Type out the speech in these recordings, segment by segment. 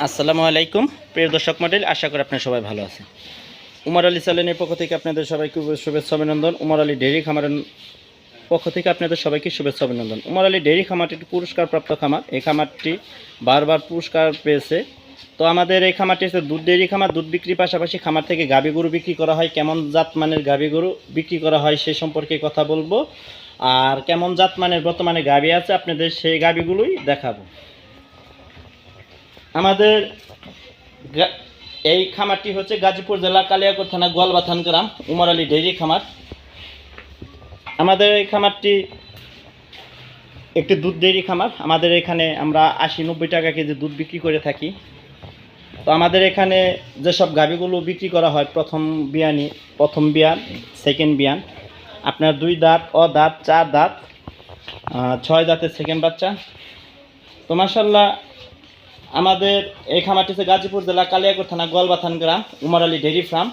আসসালামু আলাইকুম প্রিয় দর্শক মণ্ডলী, আশা করি আপনারা সবাই ভালো আছেন। উমর আলী চ্যানেলের পক্ষ থেকে আপনাদের সবাইকে শুভেচ্ছা অভিনন্দন। উমর আলী ডেইরি খামারের পক্ষ থেকে আপনাদের সবাইকে শুভেচ্ছা অভিনন্দন। উমর আলী ডেইরি খামারটি একটি পুরস্কারপ্রাপ্ত খামার। এই খামারটি বারবার পুরস্কার পেয়েছে। তো আমাদের এই খামারটি হচ্ছে দুধ ডেইরি খামার। দুধ বিক্রির পাশাপাশি খামার থেকে গাভী গরু বিক্রি করা হয়। কেমন জাতমানের গাভী গরু বিক্রি করা হয় সে সম্পর্কে কথা বলবো, আর কেমন জাতমানের বর্তমানে গাভী আছে আপনাদের সেই গাভীগুলোই দেখাবো। আমাদের এই খামারটি হচ্ছে গাজীপুর জেলা কালিয়াকৈর থানা গোয়ালবাথান গ্রাম, উমর আলী ডেইরি খামার। আমাদের এই খামারটি একটি দুধ ডেইরি খামার। আমাদের এখানে আমরা 80-90 টাকা কেজি দুধ বিক্রি করে থাকি। তো আমাদের এখানে যেসব গাভীগুলো বিক্রি করা হয়, প্রথম বিয়ান, সেকেন্ড বিয়ান, আপনার 2 দাঁত, দাঁত, 4 দাঁত, 6 দাঁতের সেকেন্ড বাচ্চা। তো মাশাআল্লাহ আমাদের এই খামারটি হচ্ছে গাজীপুর জেলা কালিয়াকৈর থানা গোয়ালবাথান গ্রাম, উমর আলী ডেইরি ফার্ম।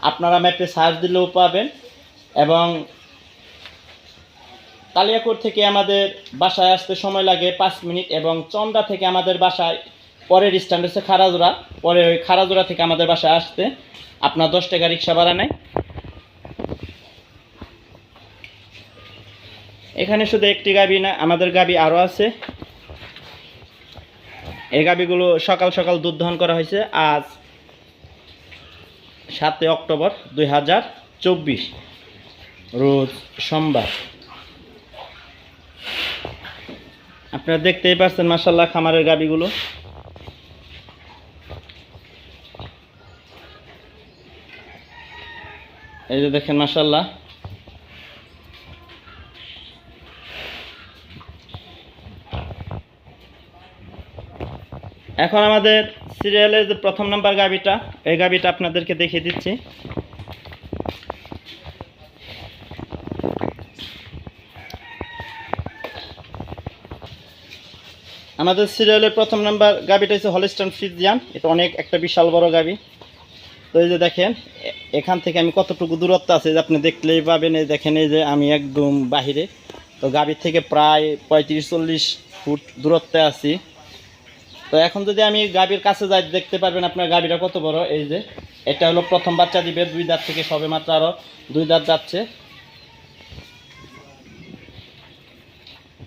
আপনারা ম্যাপে সার্চ দিলেও পাবেন। এবং কালিয়াকৈর থেকে আমাদের বাসায় আসতে সময় লাগে 5 মিনিট, এবং চন্দ্রা থেকে আমাদের বাসায় পরের স্ট্যান্ড হচ্ছে খারাজোড়া। পরে ওই খারাজোড়া থেকে আমাদের বাসায় আসতে আপনার 10 টাকা রিক্সা ভাড়া নেয়। এখানে শুধু একটি গাভী না, আমাদের গাভী আরও আছে। এই গাভীগুলো সকাল সকাল দুধ দহন করা হয়েছে আজ 7 অক্টোবর 2024 রোজ সোমবার। আপনারা দেখতেই পাচ্ছেন মাশাআল্লাহ খামারের গাভীগুলো। এই যে দেখেন মাশাআল্লাহ। এখন আমাদের সিরিয়ালের যে প্রথম নাম্বার গাভীটা, এই গাভীটা আপনাদেরকে দেখিয়ে দিচ্ছি। আমাদের সিরিয়ালের প্রথম নাম্বার গাভীটা হচ্ছে হলিস্টাইন ফ্রিজিয়ান। এটা অনেক একটা বিশাল বড় গাভী। তো এই যে দেখেন এখান থেকে আমি কতটুকু দূরত্ব আছে যে আপনি দেখলেই পাবেন। এই দেখেন, এই যে আমি একদম বাহিরে। তো গাভীর থেকে প্রায় 35-40 ফুট দূরত্বে আছি। তো এখন যদি আমি গাভীর কাছে যাই দেখতে পারবেন আপনার গাভীটা কত বড়। এই যে এটা হলো প্রথম বাচ্চা দিবে, 2 দাঁত থেকে সবে মাত্র আরও 2 দাঁত যাচ্ছে,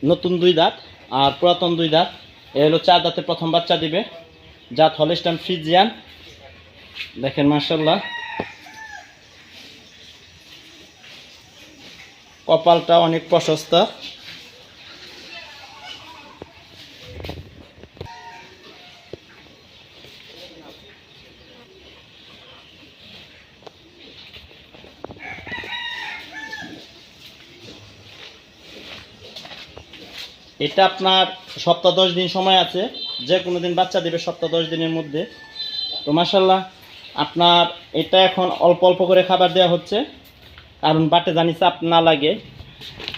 নতুন 2 দাঁত আর পুরাতন 2 দাঁত। এ হলো 4 দাঁতে প্রথম বাচ্চা দিবে, জাত হলিস্টাইন ফ্রিজিয়ান। দেখেন মাশাআল্লাহ কপালটা অনেক প্রশস্ত। এটা আপনার সপ্তাহ 10 দিন সময় আছে, যে কোনো দিন বাচ্চা দেবে সপ্তাহ 10 দিনের মধ্যে। তো মাশাআল্লাহ আপনার এটা এখন অল্প অল্প করে খাবার দেওয়া হচ্ছে, কারণ বাটে জানি চাপ না লাগে।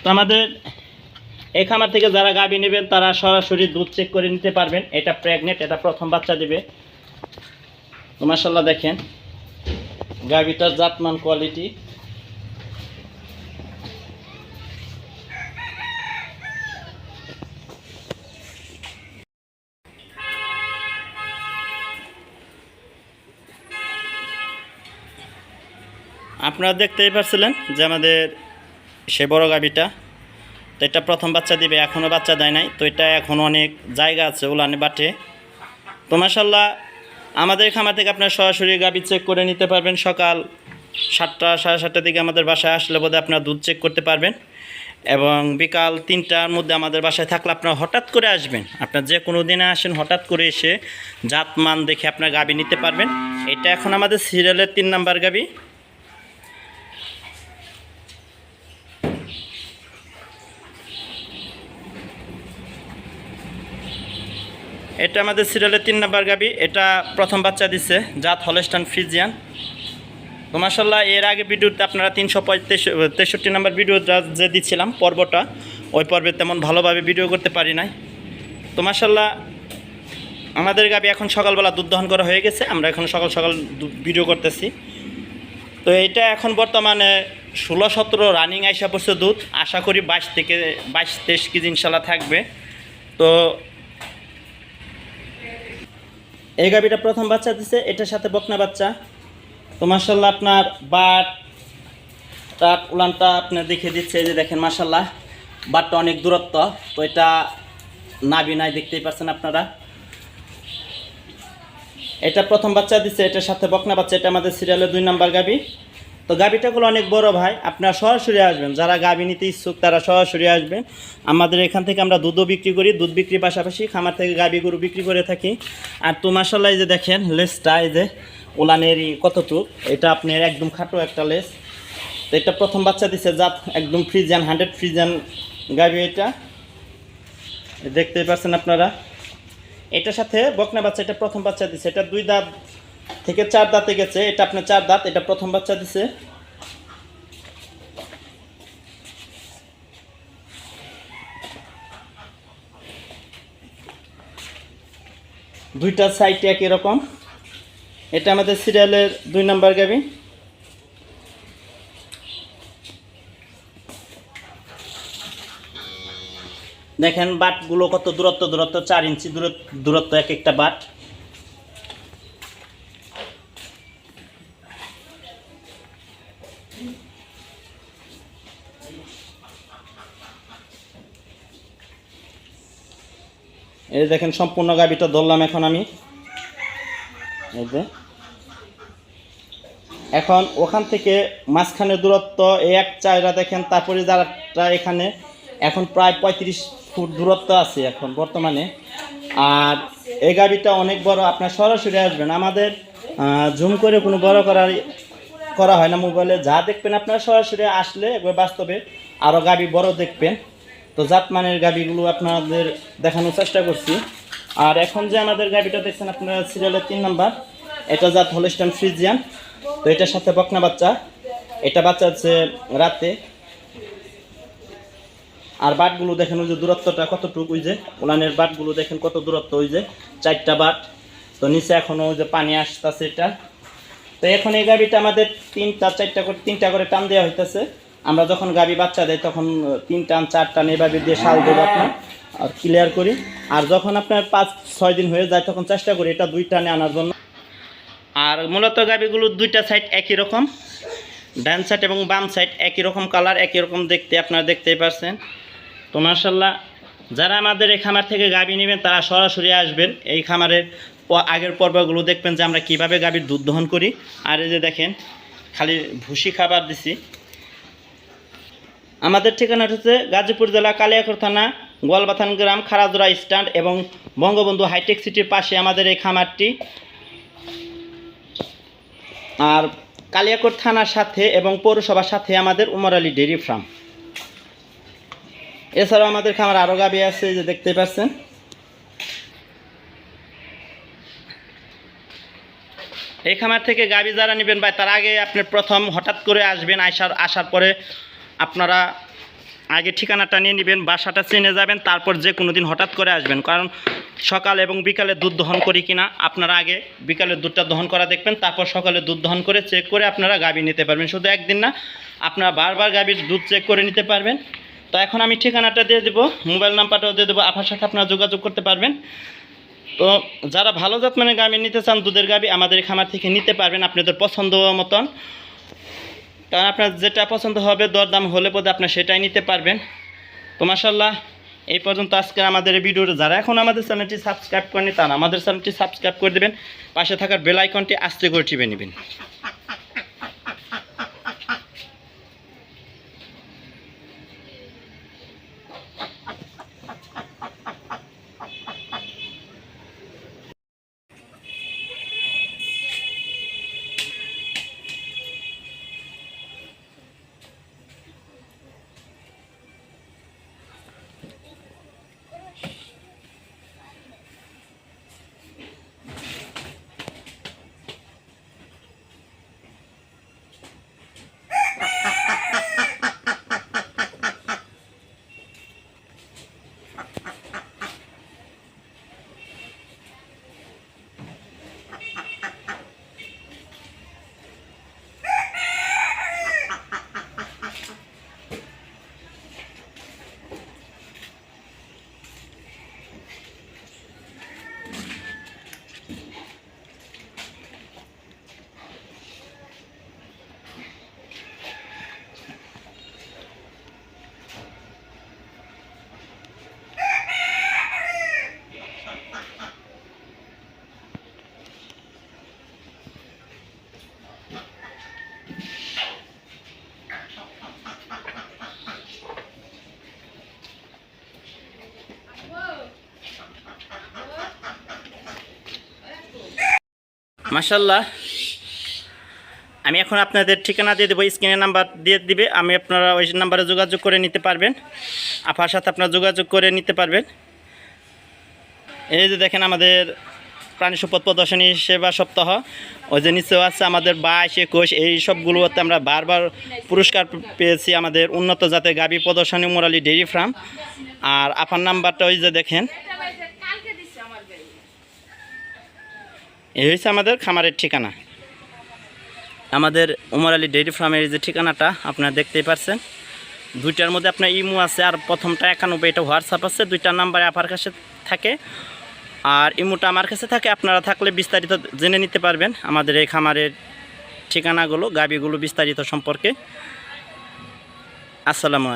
তো আমাদের এই খামার থেকে যারা গাভী নেবেন তারা সরাসরি দুধ চেক করে নিতে পারবেন। এটা প্রেগনেন্ট, এটা প্রথম বাচ্চা দেবে। তো মাশাআল্লাহ দেখেন গাভীটার জাতমান কোয়ালিটি। আপনারা দেখতেই পাচ্ছিলেন যে আমাদের সে বড় গাভীটা। তো এটা প্রথম বাচ্চা দিবে, এখনও বাচ্চা দেয় নাই। তো এটা এখন অনেক জায়গা আছে উলানে বাটে। তো মাশাআল্লাহ আমাদের খামার থেকে আপনার সরাসরি গাভী চেক করে নিতে পারবেন। সকাল 7টা 7:30টার দিকে আমাদের বাসায় আসলে বোধহয় আপনার দুধ চেক করতে পারবেন, এবং বিকাল 3টার মধ্যে আমাদের বাসায় থাকলে আপনারা হঠাৎ করে আসবেন। আপনার যে কোনো দিনে আসেন, হঠাৎ করে এসে জাতমান দেখে আপনার গাভী নিতে পারবেন। এটা এখন আমাদের সিরিয়ালের 3 নাম্বার গাভী। এটা আমাদের সিরিয়ালের 3 নাম্বার গাভী। এটা প্রথম বাচ্চা দিচ্ছে, জাত হলিস্টাইন ফ্রিজিয়ান। তো মাশাআল্লাহ এর আগে ভিডিওতে আপনারা 363 নাম্বার ভিডিও যে দিচ্ছিলাম পর্বটা, ওই পর্বে তেমন ভালোভাবে ভিডিও করতে পারি নাই। তো মাশাআল্লাহ আমাদের গাভী এখন সকালবেলা দুধ দহন করা হয়ে গেছে, আমরা এখন সকাল সকাল ভিডিও করতেছি। তো এইটা এখন বর্তমানে 16-17 রানিং আইসা পড়ছে দুধ। আশা করি 22-23 কেজি ইনশাল্লাহ থাকবে। তো এই গাভীটা প্রথম বাচ্চা দিছে, এটার সাথে বকনা বাচ্চা। তো মাশাল্লাহ আপনার বাট টাক উলানটা আপনার দেখে দিচ্ছে, এই যে দেখেন মাশাল্লাহ বাটটা অনেক দূরত্ব। তো এটা নাভি নাই, দেখতেই পাচ্ছেন আপনারা। এটা প্রথম বাচ্চা দিচ্ছে, এটার সাথে বকনা বাচ্চা। এটা আমাদের সিরিয়ালের 2 নাম্বার গাভী। তো গাভীটাগুলো অনেক বড় ভাই, আপনারা সরাসরি আসবেন, যারা গাভী নিতে ইচ্ছুক তারা সরাসরি আসবেন। আমাদের এখান থেকে আমরা দুধও বিক্রি করি, দুধ বিক্রির পাশাপাশি খামার থেকে গাভী গরু বিক্রি করে থাকি। আর তো মাশাল্লাহ এই যে দেখেন লেসটা, এই যে ওলানেরই কতটুক, এটা আপনার একদম খাটো একটা লেস। তো এটা প্রথম বাচ্চা দিচ্ছে, জাত একদম ফ্রিজিয়ান, 100 ফ্রিজিয়ান গাভী। এটা দেখতেই পাচ্ছেন আপনারা। এটার সাথে বকনা বাচ্চা, এটা প্রথম বাচ্চা দিচ্ছে। এটা 2 দাঁত থেকে 4 দাঁতে গেছে, এটা আপনার 4 দাঁত। এটা প্রথম বাচ্চা দিছে। দুইটা সাইড একই রকম। এটা আমাদের সিরিয়ালের 2 নাম্বার গাভী। দেখেন বাটগুলো কত দূরত্ব 4 ইঞ্চি দূরত্ব এক একটা বাট। এই দেখেন সম্পূর্ণ গাভীটা ধরলাম এখন আমি। এই যে এখন ওখান থেকে মাঝখানের দূরত্ব এই এক চাইরা দেখেন, তারপরে যারা এখানে এখন প্রায় 35 ফুট দূরত্ব আছে এখন বর্তমানে। আর এই গাভীটা অনেক বড়, আপনার সরাসরি আসবেন। আমাদের জুম করে কোনো বড় করা হয় না মোবাইলে, যা দেখবেন আপনারা সরাসরি আসলে একবার বাস্তবে আরও গাভী বড় দেখবেন। তো জাতমানের গাভীগুলো আপনাদের দেখানোর চেষ্টা করছি। আর এখন যে আমাদের গাভীটা দেখছেন আপনারা সিরিয়ালের 3 নাম্বার, এটা জাত হলস্টাইন ফ্রিজিয়ান। তো এটার সাথে বকনা বাচ্চা, এটা বাচ্চা হচ্ছে রাতে। আর বাটগুলো দেখেন ওই যে দূরত্বটা কতটুকু, ওই যে ওলানের বাটগুলো দেখেন কত দূরত্ব, ওই যে 4টা বাট। তো নিচে এখনও ওই যে পানি আসতেছে এটা। তো এখন এই গাভীটা আমাদের 3টা করে টান দেওয়া হইতেছে। আমরা যখন গাভী বাচ্চা দেয় তখন 3 টান 4 টান এভাবে দিয়ে শাল দেবো আপনার, আর ক্লিয়ার করি। আর যখন আপনার 5-6 দিন হয়ে যায় তখন চেষ্টা করি এটা 2 টানে আনার জন্য। আর মূলত গাভীগুলোর 2টা সাইড একই রকম, ডান সাইড এবং বাম সাইড একই রকম কালার, একই রকম দেখতে, আপনারা দেখতেই পাচ্ছেন। তো মাশাল্লাহ যারা আমাদের এই খামার থেকে গাভী নেবেন তারা সরাসরি আসবেন। এই খামারের আগের পর্বগুলো দেখবেন যে আমরা কিভাবে গাভীর দুধ দহন করি। আর এই যে দেখেন খালি ভুসি খাবার দিছি। আমাদের ঠিকানাটা হচ্ছে গাজীপুর জেলা কালিয়াকৈর থানা গোয়ালবাথান গ্রাম, খারাজোড়া স্ট্যান্ড এবং বঙ্গবন্ধু হাইটেক সিটির পাশে আমাদের এই খামারটি। আর কালিয়াকৈর থানার সাথে এবং পৌরসভার সাথে আমাদের উমর আলী ডেইরি ফার্ম। এছাড়াও আমাদের খামার আরও গাভী আছে, যে দেখতে পাচ্ছেন। এই খামার থেকে গাভী যারা নেবেন ভাই, তার আগে আপনি প্রথম হঠাৎ করে আসবেন। আসার পরে আপনারা আগে ঠিকানাটা নিয়ে নেবেন, বাসাটা চেনে যাবেন, তারপর যে কোনো দিন হঠাৎ করে আসবেন। কারণ সকাল এবং বিকালে দুধ দহন করি কিনা, আপনারা আগে বিকালের দুধটা দহন করা দেখবেন, তারপর সকালে দুধ দহন করে চেক করে আপনারা গাভী নিতে পারবেন। শুধু একদিন না, আপনারা বারবার গাভীর দুধ চেক করে নিতে পারবেন। তো এখন আমি ঠিকানাটা দিয়ে দেবো, মোবাইল নাম্বারটাও দিয়ে দেবো, আপনার সাথে আপনারা যোগাযোগ করতে পারবেন। তো যারা ভালো জাত মানে গাভী নিতে চান, দুধের গাভী আমাদের খামার থেকে নিতে পারবেন আপনাদের পছন্দ মতন। কারণ আপনার যেটা পছন্দ হবে, দরদাম হলে পদে আপনার সেটাই নিতে পারবেন। তো মাশাল্লাহ এই পর্যন্ত আজকে আমাদের এই ভিডিওটা, যারা এখন আমাদের চ্যানেলটি সাবস্ক্রাইব করেনি তারা আমাদের চ্যানেলটি সাবস্ক্রাইব করে দেবেন, পাশে থাকার বেল আইকনটি আস্তে করে টিপে নেবেন। মাশাআল্লাহ, আমি এখন আপনাদের ঠিকানা দিয়ে দেবো, স্ক্রিনে নাম্বার দিয়ে দিবে, আমি আপনারা ওই নাম্বারে যোগাযোগ করে নিতে পারবেন, আপার সাথে আপনারা যোগাযোগ করে নিতে পারবেন। এই যে দেখেন আমাদের প্রাণী সম্পদ প্রদর্শনী সেবা সপ্তাহ, ওই যে নিচেও আছে আমাদের 22, 21 এই সবগুলোতে আমরা বারবার পুরস্কার পেয়েছি আমাদের উন্নত জাতের গাভী প্রদর্শনী উমরালী ডেইরি ফার্ম। আর আপার নাম্বারটা ওই যে দেখেন, এই হচ্ছে আমাদের খামারের ঠিকানা, আমাদের উমরালী ডেইরি ফার্মের যে ঠিকানাটা আপনারা দেখতেই পাচ্ছেন। দুইটার মধ্যে আপনার ইমো আছে, আর প্রথমটা 91, এটা হোয়াটসঅ্যাপ আছে। দুইটার নাম্বারে আপনার কাছে থাকে, আর ইমোটা আমার কাছে থাকে। আপনারা থাকলে বিস্তারিত জেনে নিতে পারবেন আমাদের এই খামারের ঠিকানাগুলো, গাভীগুলো বিস্তারিত সম্পর্কে। আসসালামু আলাইকুম।